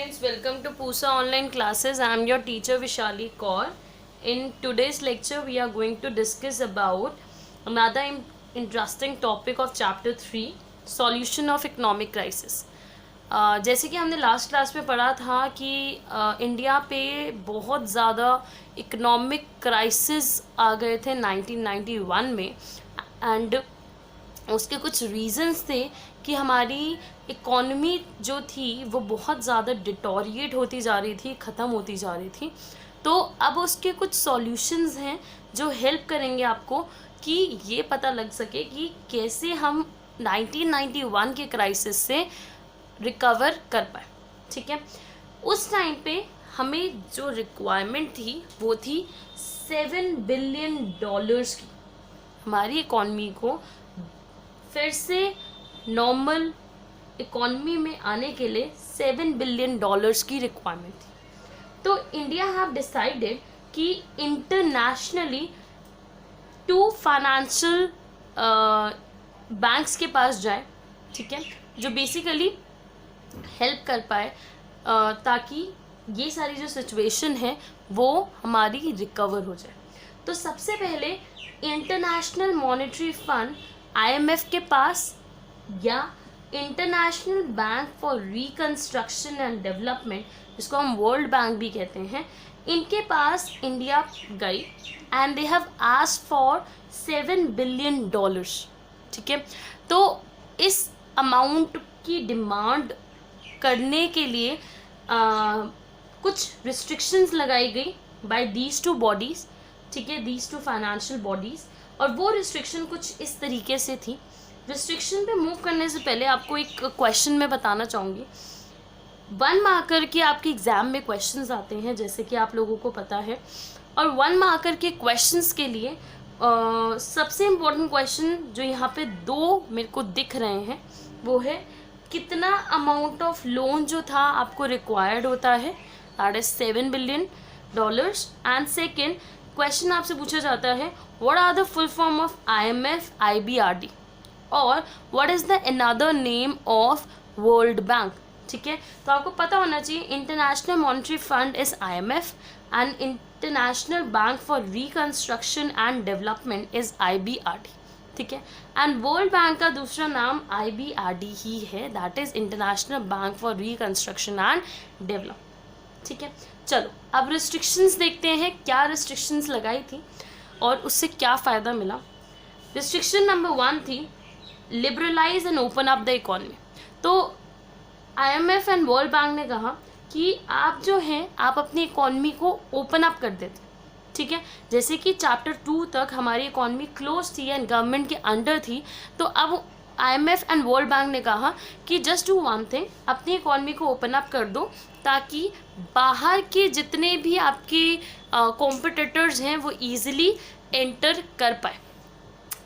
students, welcome to Pusa online classes. I am your teacher Vishali Kaur. In today's lecture we are going to discuss about another interesting topic of chapter 3, solution of economic crisis. जैसे कि हमने last class में पढ़ा था कि India पे बहुत ज़्यादा इकोनॉमिक क्राइसिस आ गए थे 1991 में एंड उसके कुछ रीजंस थे कि हमारी इकॉनमी जो थी वो बहुत ज़्यादा डिटोरिएट होती जा रही थी, ख़त्म होती जा रही थी। तो अब उसके कुछ सॉल्यूशंस हैं जो हेल्प करेंगे आपको कि ये पता लग सके कि कैसे हम 1991 के क्राइसिस से रिकवर कर पाए। ठीक है, उस टाइम पे हमें जो रिक्वायरमेंट थी वो थी $7 बिलियन की। हमारी इकॉनमी को फिर से नॉर्मल इकॉनमी में आने के लिए $7 बिलियन की रिक्वायरमेंट थी। तो इंडिया हैव डिसाइडेड कि इंटरनेशनली 2 फाइनेंशियल बैंक्स के पास जाए, ठीक है, जो बेसिकली हेल्प कर पाए ताकि ये सारी जो सिचुएशन है वो हमारी रिकवर हो जाए। तो सबसे पहले इंटरनेशनल मॉनेटरी फंड IMF के पास या international bank for reconstruction and development, जिसको हम वर्ल्ड बैंक भी कहते हैं, इनके पास इंडिया गई and they have asked for $7 billion. ठीक है, तो इस अमाउंट की डिमांड करने के लिए कुछ रिस्ट्रिक्शंस लगाई गई बाय दीज 2 बॉडीज़। ठीक है, दीज 2 फाइनेंशियल बॉडीज़, और वो रिस्ट्रिक्शन कुछ इस तरीके से थी। रिस्ट्रिक्शन पे मूव करने से पहले आपको एक क्वेश्चन मैं बताना चाहूँगी। 1 मार्कर के आपके एग्ज़ाम में क्वेश्चंस आते हैं, जैसे कि आप लोगों को पता है, और 1 मार्कर के क्वेश्चंस के लिए सबसे इम्पोर्टेंट क्वेश्चन जो यहाँ पे 2 मेरे को दिख रहे हैं वो है कितना अमाउंट ऑफ लोन जो था आपको रिक्वायर्ड होता है, that is $7 billion. And second question आपसे पूछा जाता है what are the full form of IMF IBRD और what is the another name of world bank. ठीक है, तो आपको पता होना चाहिए international monetary fund is IMF and international bank for reconstruction and development is IBRD। ठीक है, एंड वर्ल्ड बैंक का दूसरा नाम IBRD ही है, that is international bank for reconstruction and development. ठीक है, चलो अब रिस्ट्रिक्शंस देखते हैं, क्या रिस्ट्रिक्शंस लगाई थी और उससे क्या फ़ायदा मिला। रिस्ट्रिक्शन नंबर 1 थी liberalise and open up the economy. तो IMF एंड वर्ल्ड बैंक ने कहा कि आप जो हैं आप अपनी इकॉनमी को ओपन अप कर देते। ठीक है, जैसे कि चैप्टर 2 तक हमारी इकॉनमी क्लोज थी एंड गवर्नमेंट के अंडर थी, तो अब IMF एंड वर्ल्ड बैंक ने कहा कि जस्ट डू वन थिंग, अपनी इकॉनमी को ओपन अप कर दो ताकि बाहर के जितने भी आपके कॉम्पिटिटर्स हैं वो ईजिली एंटर कर पाए।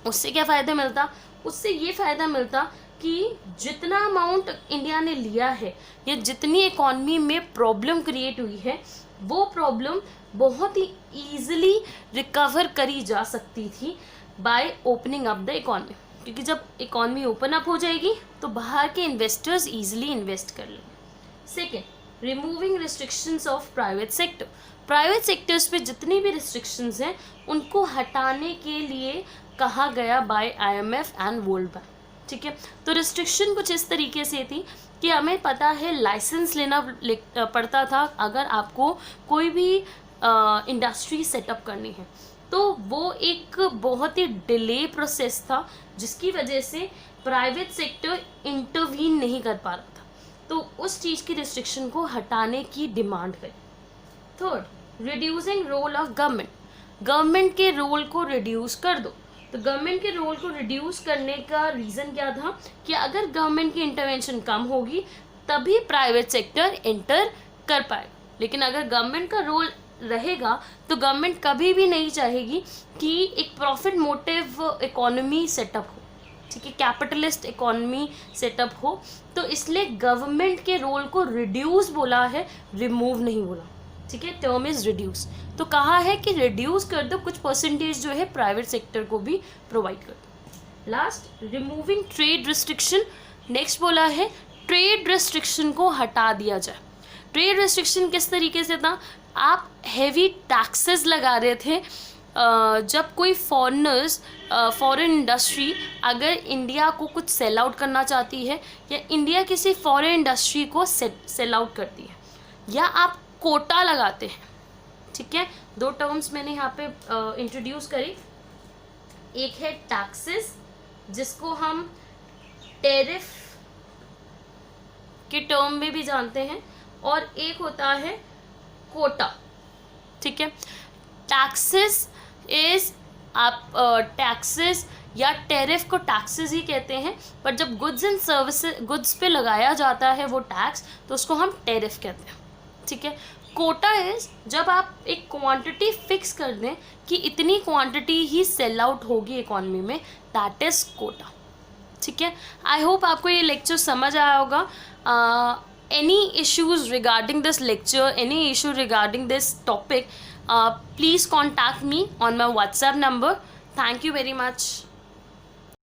उससे क्या फ़ायदा मिलता? उससे ये फ़ायदा मिलता कि जितना अमाउंट इंडिया ने लिया है या जितनी इकॉनमी में प्रॉब्लम क्रिएट हुई है वो प्रॉब्लम बहुत ही ईजिली रिकवर करी जा सकती थी by opening up the economy, क्योंकि जब इकॉनमी ओपन अप हो जाएगी तो बाहर के इन्वेस्टर्स ईजिली इन्वेस्ट कर लेंगे। Second, removing restrictions of private sector. Private sectors पे जितनी भी रिस्ट्रिक्शंस हैं उनको हटाने के लिए कहा गया by IMF and world bank. ठीक है, तो रिस्ट्रिक्शन कुछ इस तरीके से थी कि हमें पता है लाइसेंस लेना पड़ता था अगर आपको कोई भी इंडस्ट्री सेटअप करनी है, तो वो एक बहुत ही डिले प्रोसेस था जिसकी वजह से प्राइवेट सेक्टर इंटरवीन नहीं कर पा रहा था, तो उस चीज़ की रिस्ट्रिक्शन को हटाने की डिमांड करी। Third, reducing role of government. Government के रोल को रिड्यूस कर दो। तो गवर्नमेंट के रोल को रिड्यूस करने का रीज़न क्या था कि अगर गवर्नमेंट की इंटरवेंशन कम होगी तभी प्राइवेट सेक्टर एंटर कर पाएगा, लेकिन अगर गवर्नमेंट का रोल रहेगा तो गवर्नमेंट कभी भी नहीं चाहेगी कि एक प्रॉफिट मोटिव इकोनॉमी सेटअप हो। ठीक है, कैपिटलिस्ट इकोनॉमी सेटअप हो, तो इसलिए गवर्नमेंट के रोल को रिड्यूस बोला है, रिमूव नहीं बोला। ठीक है, टर्म इज रिड्यूस, तो कहा है कि रिड्यूस कर दो, कुछ परसेंटेज जो है प्राइवेट सेक्टर को भी प्रोवाइड कर दो। Last, removing trade restriction. Next बोला है ट्रेड रिस्ट्रिक्शन को हटा दिया जाए। ट्रेड रेस्ट्रिक्शन किस तरीके से था, आप हैवी टैक्सेस लगा रहे थे जब कोई फॉरेनर्स फॉरेन इंडस्ट्री अगर इंडिया को कुछ सेल आउट करना चाहती है या इंडिया किसी फॉरेन इंडस्ट्री को सेल आउट करती है, या आप कोटा लगाते हैं, ठीक है। दो टर्म्स मैंने यहाँ पे इंट्रोड्यूस करी, एक है टैक्सेस जिसको हम टैरिफ के टर्म में भी जानते हैं, और एक होता है कोटा, ठीक है। टैक्सेस इज आप टैक्सेस या टैरिफ को टैक्सेस ही कहते हैं, पर जब गुड्स एंड सर्विसेज गुड्स पे लगाया जाता है वो टैक्स, तो उसको हम टैरिफ कहते हैं, ठीक है। कोटा इज जब आप एक क्वांटिटी फिक्स कर दें कि इतनी क्वांटिटी ही सेल आउट होगी इकोनॉमी में, दैट इज कोटा, ठीक है। आई होप आपको ये लेक्चर समझ आया होगा। Any issues regarding this lecture, any issue regarding this topic, please contact me on my WhatsApp number. Thank you very much.